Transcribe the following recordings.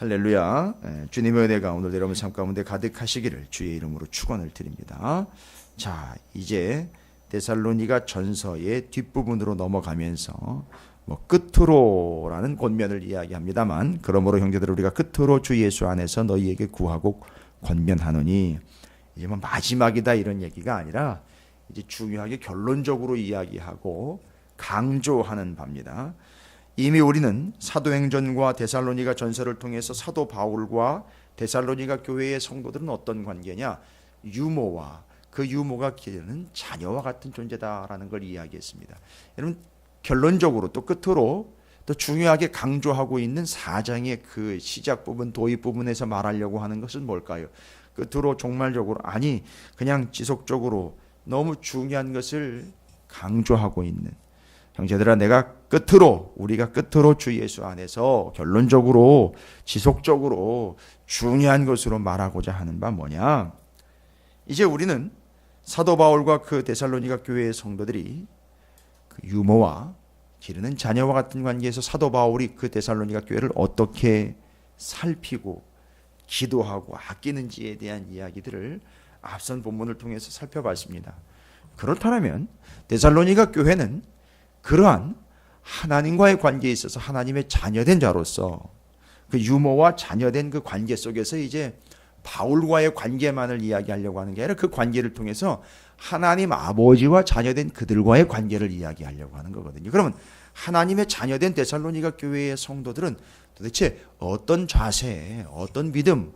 할렐루야. 주님의 은혜가 오늘 여러분 삶 가운데 가득하시기를 주의 이름으로 축원을 드립니다. 자, 이제 데살로니가 전서의 뒷부분으로 넘어가면서 끝으로라는 권면을 이야기합니다만, 그러므로 형제들 우리가 끝으로 주 예수 안에서 너희에게 구하고 권면하노니, 이제 마지막이다 이런 얘기가 아니라 이제 중요하게 결론적으로 이야기하고 강조하는 바입니다. 이미 우리는 사도행전과 데살로니가 전서를 통해서 사도 바울과 데살로니가 교회의 성도들은 어떤 관계냐, 유모와 그 유모가 기르는 자녀와 같은 존재다라는 걸 이야기했습니다. 여러분, 결론적으로 또 끝으로 또 중요하게 강조하고 있는 4장의 그 시작 부분, 도입 부분에서 말하려고 하는 것은 뭘까요? 끝으로 종말적으로, 아니 그냥 지속적으로 너무 중요한 것을 강조하고 있는, 형제들아, 우리가 끝으로 주 예수 안에서 결론적으로 지속적으로 중요한 것으로 말하고자 하는 바 뭐냐? 이제 우리는 사도 바울과 그 데살로니가 교회의 성도들이 그 유모와 기르는 자녀와 같은 관계에서 사도 바울이 그 데살로니가 교회를 어떻게 살피고 기도하고 아끼는지에 대한 이야기들을 앞선 본문을 통해서 살펴봤습니다. 그렇다면 데살로니가 교회는 그러한 하나님과의 관계에 있어서 하나님의 자녀된 자로서 그 유모와 자녀된 그 관계 속에서 이제 바울과의 관계만을 이야기하려고 하는 게 아니라 그 관계를 통해서 하나님 아버지와 자녀된 그들과의 관계를 이야기하려고 하는 거거든요. 그러면 하나님의 자녀된 데살로니가 교회의 성도들은 도대체 어떤 자세, 어떤 믿음,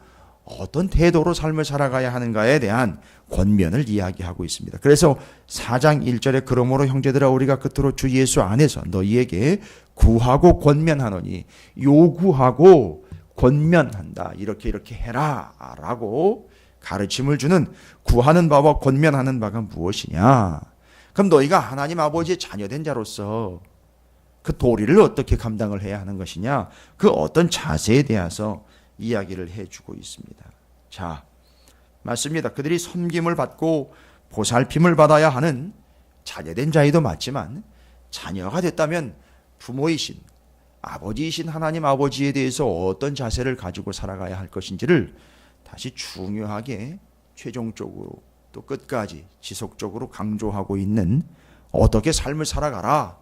어떤 태도로 삶을 살아가야 하는가에 대한 권면을 이야기하고 있습니다. 그래서 4장 1절에 그러므로 형제들아 우리가 끝으로 주 예수 안에서 너희에게 구하고 권면하노니, 요구하고 권면한다, 이렇게 해라 라고 가르침을 주는 구하는 바와 권면하는 바가 무엇이냐? 그럼 너희가 하나님 아버지의 자녀된 자로서 그 도리를 어떻게 감당을 해야 하는 것이냐, 그 어떤 자세에 대해서 이야기를 해주고 있습니다. 자, 맞습니다. 그들이 섬김을 받고 보살핌을 받아야 하는 자녀된 자이도 맞지만, 자녀가 됐다면 부모이신 아버지이신 하나님 아버지에 대해서 어떤 자세를 가지고 살아가야 할 것인지를 다시 중요하게 최종적으로 또 끝까지 지속적으로 강조하고 있는, 어떻게 삶을 살아가라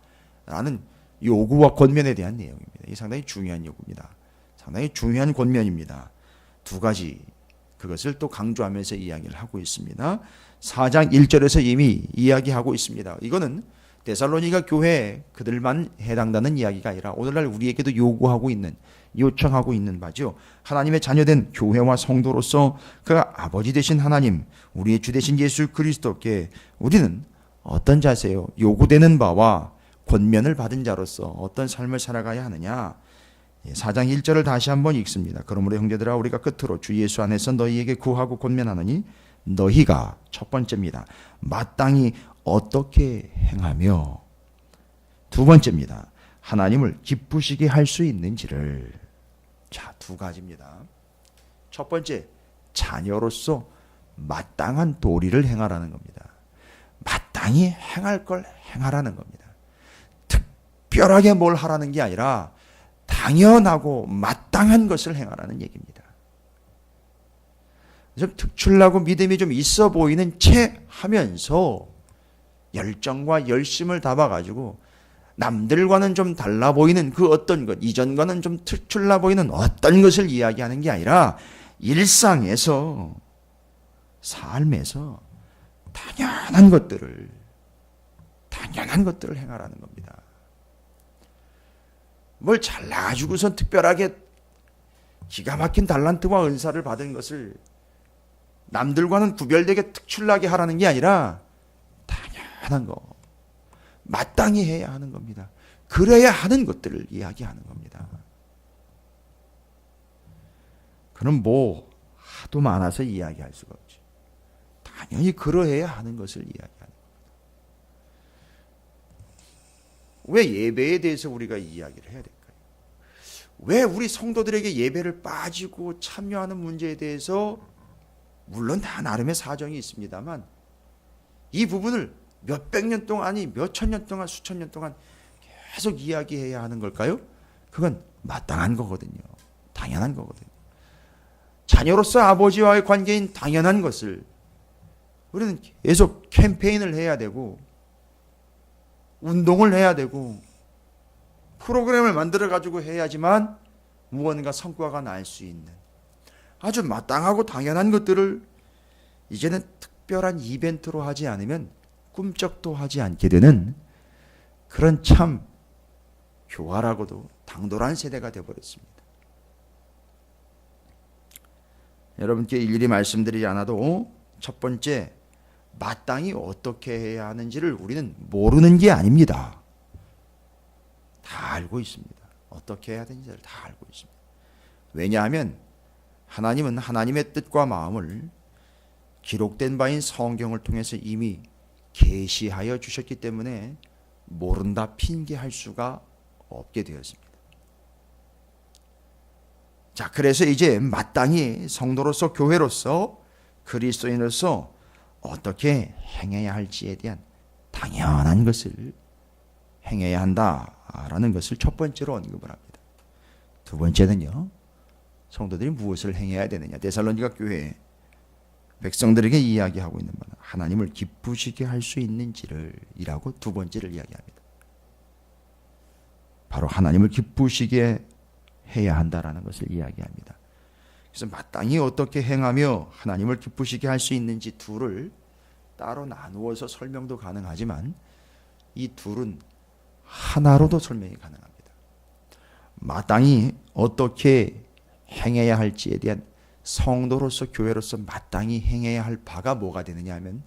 라는 요구와 권면에 대한 내용입니다. 이 상당히 중요한 요구입니다. 상당히 중요한 권면입니다. 두 가지, 그것을 또 강조하면서 이야기를 하고 있습니다. 4장 1절에서 이미 이야기하고 있습니다. 이거는 데살로니가 교회에 그들만 해당되는 이야기가 아니라 오늘날 우리에게도 요구하고 있는, 요청하고 있는 바죠. 하나님의 자녀된 교회와 성도로서 그 아버지 되신 하나님, 우리의 주 되신 예수 그리스도께 우리는 어떤 자세요, 요구되는 바와 권면을 받은 자로서 어떤 삶을 살아가야 하느냐. 4장 1절을 다시 한번 읽습니다. 그러므로 형제들아 우리가 끝으로 주 예수 안에서 너희에게 구하고 권면하노니, 너희가 첫 번째입니다. 마땅히 어떻게 행하며, 두 번째입니다. 하나님을 기쁘시게 할 수 있는지를. 자, 두 가지입니다. 첫 번째, 자녀로서 마땅한 도리를 행하라는 겁니다. 마땅히 행할 걸 행하라는 겁니다. 특별하게 뭘 하라는 게 아니라 당연하고 마땅한 것을 행하라는 얘기입니다. 좀 특출나고 믿음이 좀 있어 보이는 채 하면서 열정과 열심을 담아가지고 남들과는 좀 달라 보이는 그 어떤 것, 이전과는 좀 특출나 보이는 어떤 것을 이야기하는 게 아니라 일상에서, 삶에서 당연한 것들을 행하라는 겁니다. 뭘 잘나가지고선 특별하게 기가 막힌 달란트와 은사를 받은 것을 남들과는 구별되게 특출나게 하라는 게 아니라 당연한 거, 마땅히 해야 하는 겁니다. 그래야 하는 것들을 이야기하는 겁니다. 그럼 뭐 하도 많아서 이야기할 수가 없지. 당연히 그러해야 하는 것을 이야기하는 겁니다. 왜 예배에 대해서 우리가 이야기를 해야 될까요? 왜 우리 성도들에게 예배를 빠지고 참여하는 문제에 대해서, 물론 다 나름의 사정이 있습니다만, 이 부분을 몇백 년 동안, 아니 몇천 년 동안, 수천 년 동안 계속 이야기해야 하는 걸까요? 그건 마땅한 거거든요. 당연한 거거든요. 자녀로서 아버지와의 관계인 당연한 것을 우리는 계속 캠페인을 해야 되고 운동을 해야 되고 프로그램을 만들어 가지고 해야지만 무언가 성과가 날 수 있는 아주 마땅하고 당연한 것들을 이제는 특별한 이벤트로 하지 않으면 꿈쩍도 하지 않게 되는 그런 참 교활하고도 당돌한 세대가 되어버렸습니다. 여러분께 일일이 말씀드리지 않아도 첫 번째, 마땅히 어떻게 해야 하는지를 우리는 모르는 게 아닙니다. 다 알고 있습니다. 어떻게 해야 되는지를 다 알고 있습니다. 왜냐하면 하나님은 하나님의 뜻과 마음을 기록된 바인 성경을 통해서 이미 계시하여 주셨기 때문에 모른다 핑계할 수가 없게 되었습니다. 자, 그래서 이제 마땅히 성도로서 교회로서 그리스도인으로서 어떻게 행해야 할지에 대한 당연한 것을 행해야 한다라는 것을 첫 번째로 언급을 합니다. 두 번째는요, 성도들이 무엇을 행해야 되느냐. 데살로니가 교회 백성들에게 이야기하고 있는 바는 하나님을 기쁘시게 할 수 있는지를 이라고 두 번째를 이야기합니다. 바로 하나님을 기쁘시게 해야 한다라는 것을 이야기합니다. 그래서 마땅히 어떻게 행하며 하나님을 기쁘시게 할 수 있는지 둘을 따로 나누어서 설명도 가능하지만 이 둘은 하나로도 설명이 가능합니다. 마땅히 어떻게 행해야 할지에 대한 성도로서 교회로서 마땅히 행해야 할 바가 뭐가 되느냐 하면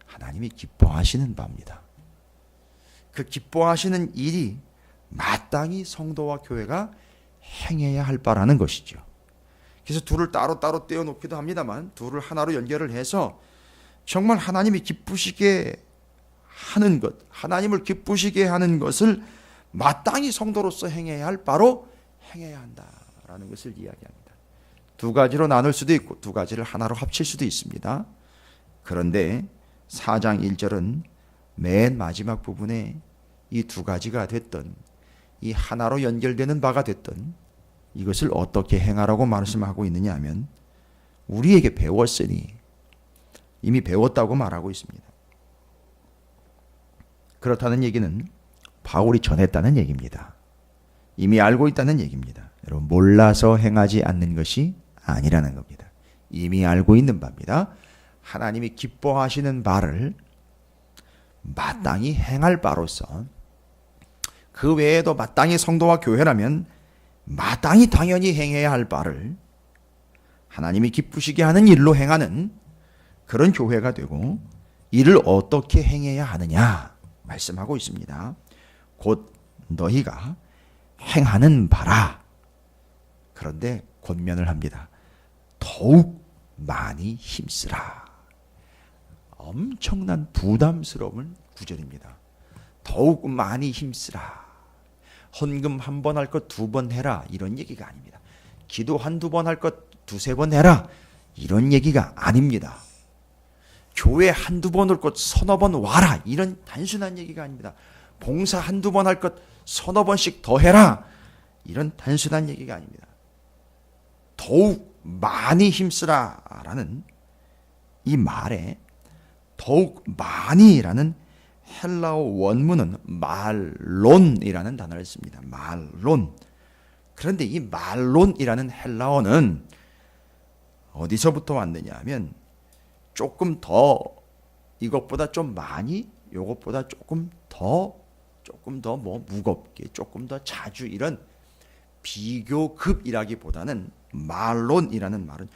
하나님이 기뻐하시는 바입니다. 그 기뻐하시는 일이 마땅히 성도와 교회가 행해야 할 바라는 것이죠. 그래서 둘을 따로따로 떼어놓기도 합니다만 둘을 하나로 연결을 해서 정말 하나님이 기쁘시게 하는 것, 하나님을 기쁘시게 하는 것을 마땅히 성도로서 행해야 할 바로 행해야 한다라는 것을 이야기합니다. 두 가지로 나눌 수도 있고 두 가지를 하나로 합칠 수도 있습니다. 그런데 4장 1절은 맨 마지막 부분에 이 두 가지가 됐던 이 하나로 연결되는 바가 됐던 이것을 어떻게 행하라고 말씀하고 있느냐 하면 우리에게 배웠으니 이미 배웠다고 말하고 있습니다. 그렇다는 얘기는 바울이 전했다는 얘기입니다. 이미 알고 있다는 얘기입니다. 여러분, 몰라서 행하지 않는 것이 아니라는 겁니다. 이미 알고 있는 바입니다. 하나님이 기뻐하시는 바를 마땅히 행할 바로서 그 외에도 마땅히 성도와 교회라면 마땅히 당연히 행해야 할 바를 하나님이 기쁘시게 하는 일로 행하는 그런 교회가 되고 이를 어떻게 행해야 하느냐 말씀하고 있습니다. 곧 너희가 행하는 바라. 그런데 권면을 합니다. 더욱 많이 힘쓰라. 엄청난 부담스러운 구절입니다. 더욱 많이 힘쓰라. 헌금 한 번 할 것 두 번 해라. 이런 얘기가 아닙니다. 기도 한두 번 할 것 두세 번 해라. 이런 얘기가 아닙니다. 교회 한두 번 올 것 서너 번 와라. 이런 단순한 얘기가 아닙니다. 봉사 한두 번 할 것 서너 번씩 더 해라. 이런 단순한 얘기가 아닙니다. 더욱 많이 힘쓰라 라는 이 말에 더욱 많이라는 헬라어 원문은 말론이라는 단어를 씁니다. 말론. 그런데 이 말론이라는 헬라어는 어디서부터 왔느냐 하면 조금 더 이것보다 좀 많이 이것보다 조금 더 뭐 무겁게 조금 더 자주 이런 비교급이라기보다는 말론이라는 말은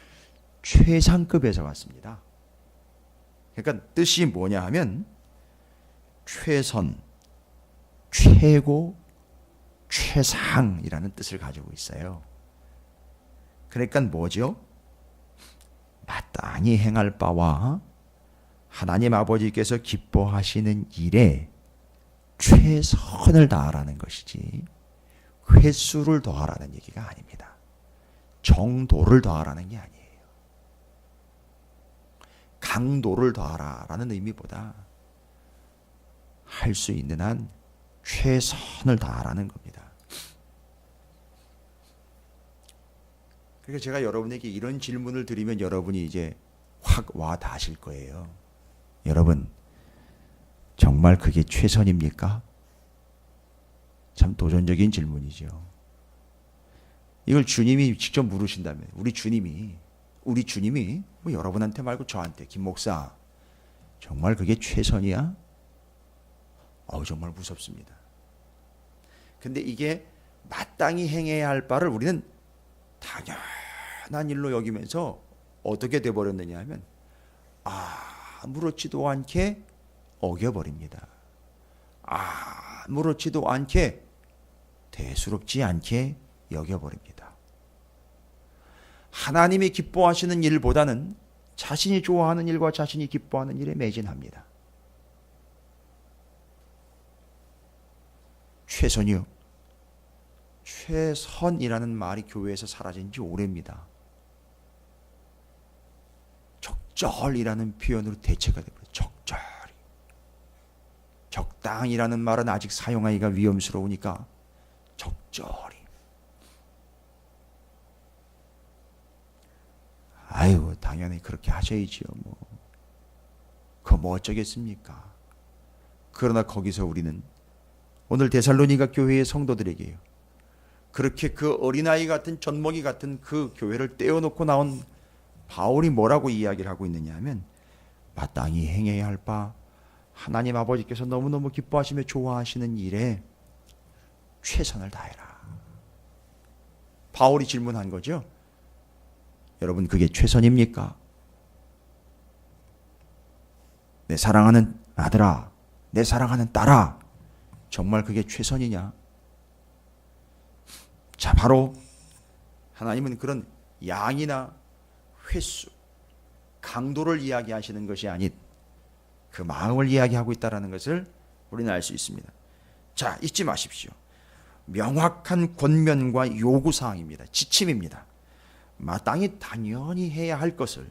최상급에서 왔습니다. 그러니까 뜻이 뭐냐 하면 최선, 최고, 최상이라는 뜻을 가지고 있어요. 그러니까 뭐죠? 마땅히 행할 바와 하나님 아버지께서 기뻐하시는 일에 최선을 다하라는 것이지 횟수를 더하라는 얘기가 아닙니다. 정도를 더하라는 게 아니에요. 강도를 더하라라는 의미보다 할 수 있는 한 최선을 다하라는 겁니다. 그러니까 제가 여러분에게 이런 질문을 드리면 여러분이 이제 확 와 닿으실 거예요. 여러분, 정말 그게 최선입니까? 참 도전적인 질문이죠. 이걸 주님이 직접 물으신다면, 우리 주님이 뭐 여러분한테 말고 저한테, 김 목사, 정말 그게 최선이야? 정말 무섭습니다. 근데 이게 마땅히 행해야 할 바를 우리는 당연한 일로 여기면서 어떻게 돼버렸느냐 하면 아무렇지도 않게 어겨버립니다. 아무렇지도 않게 대수롭지 않게 여겨버립니다. 하나님이 기뻐하시는 일보다는 자신이 좋아하는 일과 자신이 기뻐하는 일에 매진합니다. 최선이요. 최선이라는 말이 교회에서 사라진 지 오래입니다. 적절이라는 표현으로 대체가 되버려요. 적절히. 적당이라는 말은 아직 사용하기가 위험스러우니까 적절히. 아이고, 당연히 그렇게 하셔야지요. 그거 뭐 어쩌겠습니까? 그러나 거기서 우리는 오늘 데살로니가 교회의 성도들에게요, 그렇게 그 어린아이 같은 젖먹이 같은 그 교회를 떼어놓고 나온 바울이 뭐라고 이야기를 하고 있느냐 하면, 마땅히 행해야 할 바, 하나님 아버지께서 너무너무 기뻐하시며 좋아하시는 일에 최선을 다해라. 바울이 질문한 거죠. 여러분, 그게 최선입니까? 내 사랑하는 아들아, 내 사랑하는 딸아, 정말 그게 최선이냐? 자, 바로 하나님은 그런 양이나 횟수, 강도를 이야기하시는 것이 아닌 그 마음을 이야기하고 있다는 것을 우리는 알 수 있습니다. 자, 잊지 마십시오. 명확한 권면과 요구사항입니다. 지침입니다. 마땅히 당연히 해야 할 것을,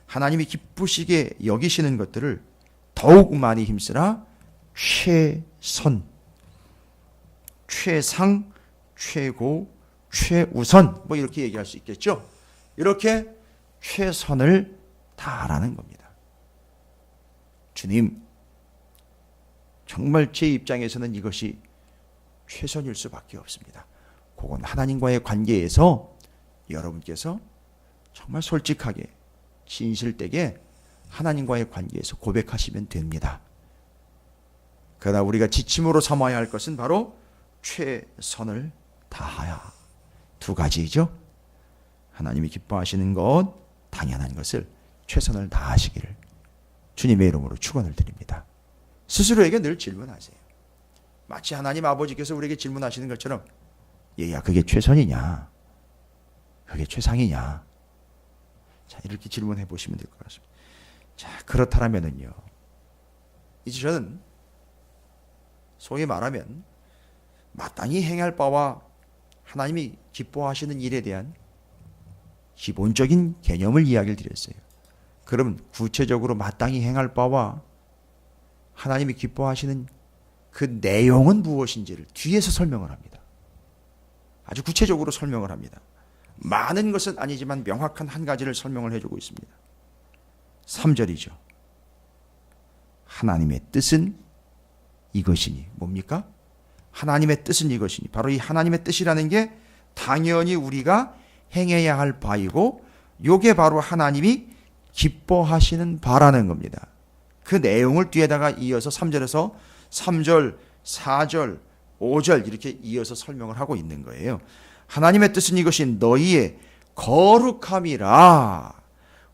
하나님이 기쁘시게 여기시는 것들을 더욱 많이 힘쓰라. 최선, 최상, 최고, 최우선, 뭐 이렇게 얘기할 수 있겠죠. 이렇게 최선을 다하라는 겁니다. 주님, 정말 제 입장에서는 이것이 최선일 수밖에 없습니다. 그건 하나님과의 관계에서 여러분께서 정말 솔직하게 진실되게 하나님과의 관계에서 고백하시면 됩니다. 그러나 우리가 지침으로 삼아야 할 것은 바로 최선을 다하야. 두 가지죠. 하나님이 기뻐하시는 것, 당연한 것을 최선을 다하시기를 주님의 이름으로 축원을 드립니다. 스스로에게 늘 질문하세요. 마치 하나님 아버지께서 우리에게 질문하시는 것처럼, 얘야, 그게 최선이냐? 그게 최상이냐? 자, 이렇게 질문해 보시면 될 것 같습니다. 자, 그렇다면은요, 이제 저는 소위 말하면 마땅히 행할 바와 하나님이 기뻐하시는 일에 대한 기본적인 개념을 이야기를 드렸어요. 그럼 구체적으로 마땅히 행할 바와 하나님이 기뻐하시는 그 내용은 무엇인지를 뒤에서 설명을 합니다. 아주 구체적으로 설명을 합니다. 많은 것은 아니지만 명확한 한 가지를 설명을 해주고 있습니다. 3절이죠. 하나님의 뜻은 이것이니, 뭡니까? 하나님의 뜻은 이것이니, 바로 이 하나님의 뜻이라는 게 당연히 우리가 행해야 할 바이고, 요게 바로 하나님이 기뻐하시는 바라는 겁니다. 그 내용을 뒤에다가 이어서 3절에서 3절, 4절, 5절 이렇게 이어서 설명을 하고 있는 거예요. 하나님의 뜻은 이것이 너희의 거룩함이라.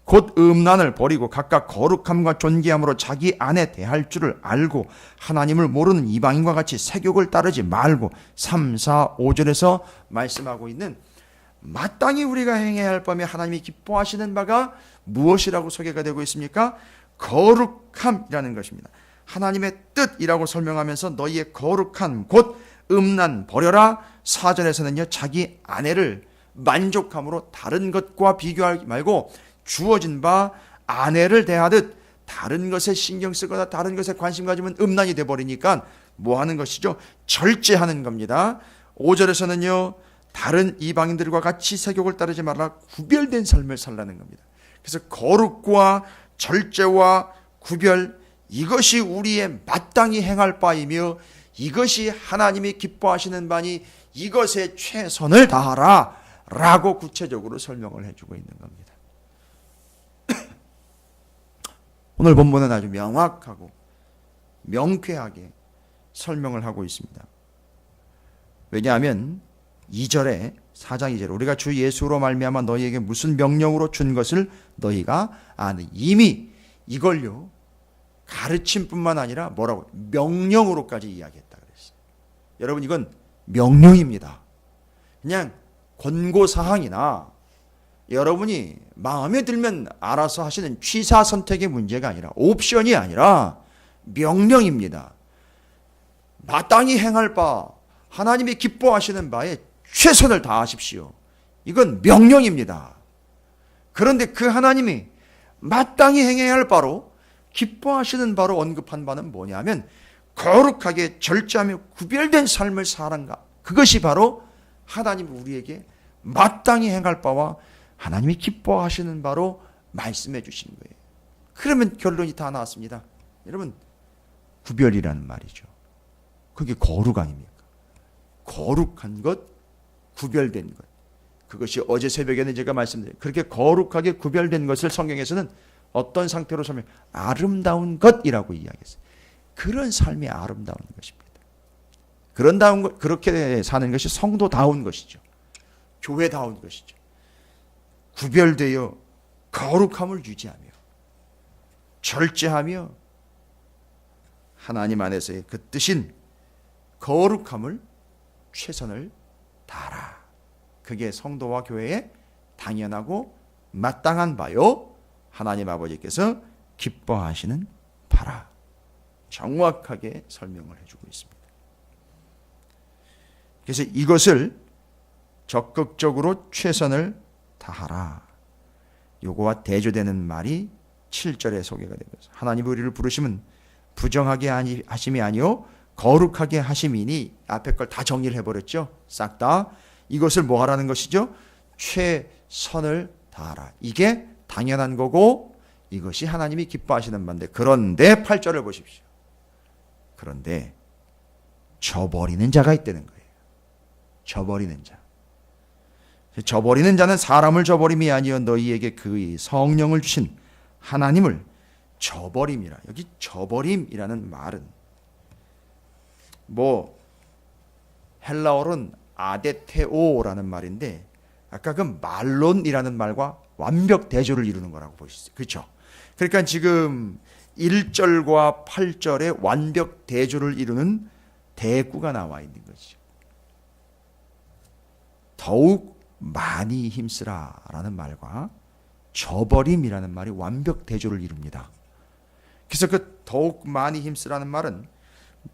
곧 음란을 버리고 각각 거룩함과 존귀함으로 자기 안에 대할 줄을 알고 하나님을 모르는 이방인과 같이 세욕을 따르지 말고, 3, 4, 5절에서 말씀하고 있는 마땅히 우리가 행해야 할 바며 하나님이 기뻐하시는 바가 무엇이라고 소개가 되고 있습니까? 거룩함이라는 것입니다. 하나님의 뜻이라고 설명하면서 너희의 거룩함 곧 음란 버려라. 4절에서는요, 자기 아내를 만족함으로 다른 것과 비교하지 말고 주어진 바 아내를 대하듯, 다른 것에 신경 쓰거나 다른 것에 관심 가지면 음란이 돼버리니까 뭐 하는 것이죠? 절제하는 겁니다. 5절에서는요, 다른 이방인들과 같이 세욕을 따르지 말라. 구별된 삶을 살라는 겁니다. 그래서 거룩과 절제와 구별, 이것이 우리의 마땅히 행할 바이며 이것이 하나님이 기뻐하시는 바니 이것에 최선을 다하라 라고 구체적으로 설명을 해주고 있는 겁니다. 오늘 본문은 아주 명확하고 명쾌하게 설명을 하고 있습니다. 왜냐하면 2절에 4장 2절 우리가 주 예수로 말미암아 너희에게 무슨 명령으로 준 것을 너희가 아는. 이미 이걸요 가르침뿐만 아니라 뭐라고 명령으로까지 이야기했다 그랬어요. 여러분 이건 명령입니다. 그냥 권고사항이나 여러분이 마음에 들면 알아서 하시는 취사 선택의 문제가 아니라 옵션이 아니라 명령입니다. 마땅히 행할 바 하나님이 기뻐하시는 바에 최선을 다하십시오. 이건 명령입니다. 그런데 그 하나님이 마땅히 행해야 할 바로 기뻐하시는 바로 언급한 바는 뭐냐면 거룩하게 절제하며 구별된 삶을 사는가. 그것이 바로 하나님이 우리에게 마땅히 행할 바와 하나님이 기뻐하시는 바로 말씀해 주신 거예요. 그러면 결론이 다 나왔습니다. 여러분 구별이라는 말이죠. 그게 거룩 아닙니까? 거룩한 것, 구별된 것. 그것이 어제 새벽에는 제가 말씀드린 그렇게 거룩하게 구별된 것을 성경에서는 어떤 상태로 설명? 아름다운 것이라고 이야기했어요. 그런 삶이 아름다운 것입니다. 그렇게 사는 것이 성도다운 것이죠. 교회다운 것이죠. 구별되어 거룩함을 유지하며 절제하며 하나님 안에서의 그 뜻인 거룩함을 최선을 다하라. 그게 성도와 교회의 당연하고 마땅한 바요 하나님 아버지께서 기뻐하시는 바라. 정확하게 설명을 해주고 있습니다. 그래서 이것을 적극적으로 최선을 다하라. 요거와 대조되는 말이 7절에 소개가 되고 있습니다. 하나님 우리를 부르심은 부정하게 하심이 아니요 거룩하게 하심이니. 앞에 걸 다 정리를 해버렸죠. 싹 다. 이것을 뭐 하라는 것이죠? 최선을 다하라. 이게 당연한 거고 이것이 하나님이 기뻐하시는 바인데, 그런데 8절을 보십시오. 그런데 저버리는 자가 있다는 거예요. 저버리는 자. 저버리는 자는 사람을 저버림이 아니요 너희에게 그 성령을 주신 하나님을 저버림이라. 여기 저버림이라는 말은 헬라어로는 아데테오라는 말인데 아까 그 말론이라는 말과 완벽 대조를 이루는 거라고 보시죠. 그렇죠? 그러니까 지금 1절과 8절에 완벽 대조를 이루는 대구가 나와 있는 거죠. 더욱 많이 힘쓰라라는 말과 저버림이라는 말이 완벽 대조를 이룹니다. 그래서 그 더욱 많이 힘쓰라는 말은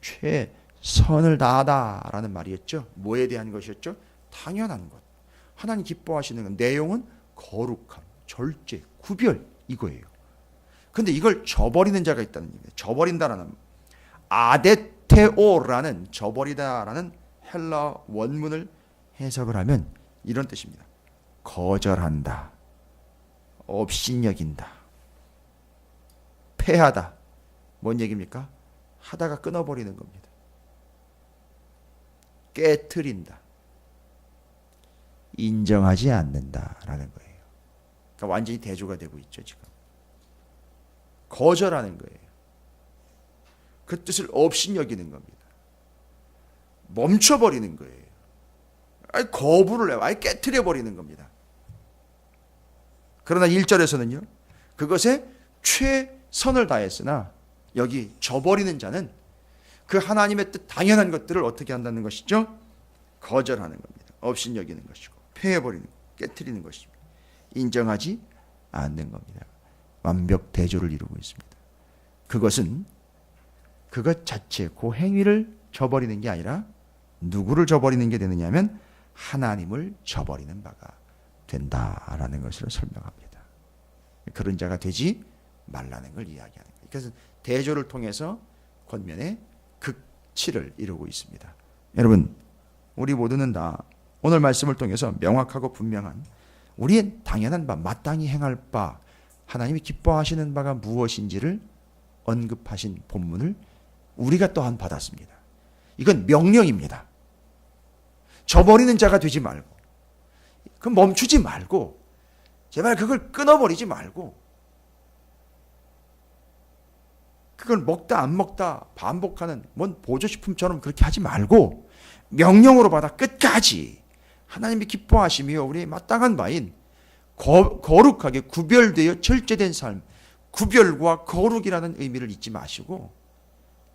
최선을 다하다라는 말이었죠. 뭐에 대한 것이었죠? 당연한 것. 하나님 기뻐하시는 것. 내용은 거룩함, 절제, 구별 이거예요. 근데 이걸 저버리는 자가 있다는 얘기예요. 저버린다라는 아데테오라는 저버리다라는 헬라 원문을 해석을 하면 이런 뜻입니다. 거절한다, 업신여긴다, 패하다. 뭔 얘기입니까? 하다가 끊어버리는 겁니다. 깨트린다, 인정하지 않는다라는 거예요. 그러니까 완전히 대조가 되고 있죠. 지금 거절하는 거예요. 그 뜻을 업신여기는 겁니다. 멈춰버리는 거예요. 아니, 거부를 해요. 아예 깨트려버리는 겁니다. 그러나 1절에서는요. 그것에 최선을 다했으나 여기 저버리는 자는 그 하나님의 뜻 당연한 것들을 어떻게 한다는 것이죠? 거절하는 겁니다. 업신여기는 것이고 폐해버리는 것, 깨트리는 것입니다. 인정하지 않는 겁니다. 완벽 대조를 이루고 있습니다. 그것은 그것 자체 그 행위를 저버리는 게 아니라 누구를 저버리는 게 되느냐 하면 하나님을 저버리는 바가 된다라는 것을 설명합니다. 그런 자가 되지 말라는 걸 이야기하는 거예요. 그래서 대조를 통해서 권면의 극치를 이루고 있습니다. 여러분 우리 모두는 다 오늘 말씀을 통해서 명확하고 분명한 우리의 당연한 바, 마땅히 행할 바, 하나님이 기뻐하시는 바가 무엇인지를 언급하신 본문을 우리가 또한 받았습니다. 이건 명령입니다. 저버리는 자가 되지 말고, 그 멈추지 말고, 제발 그걸 끊어버리지 말고, 그걸 먹다 안 먹다 반복하는 뭔 보조식품처럼 그렇게 하지 말고 명령으로 받아 끝까지 하나님이 기뻐하시며 우리의 마땅한 바인 거룩하게 구별되어 절제된 삶, 구별과 거룩이라는 의미를 잊지 마시고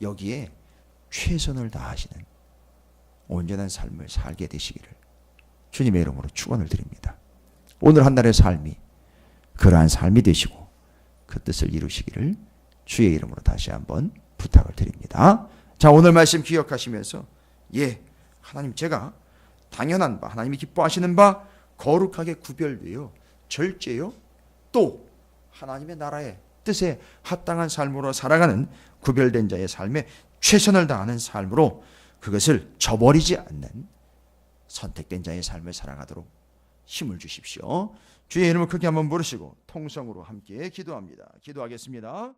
여기에 최선을 다하시는 온전한 삶을 살게 되시기를 주님의 이름으로 축원을 드립니다. 오늘 한 날의 삶이 그러한 삶이 되시고 그 뜻을 이루시기를 주의 이름으로 다시 한번 부탁을 드립니다. 자, 오늘 말씀 기억하시면서 하나님 제가 당연한 바, 하나님이 기뻐하시는 바 거룩하게 구별되어 절제요 또 하나님의 나라의 뜻에 합당한 삶으로 살아가는 구별된 자의 삶에 최선을 다하는 삶으로 그것을 저버리지 않는 선택된 자의 삶을 살아가도록 힘을 주십시오. 주의 이름을 크게 한번 부르시고 통성으로 함께 기도합니다. 기도하겠습니다.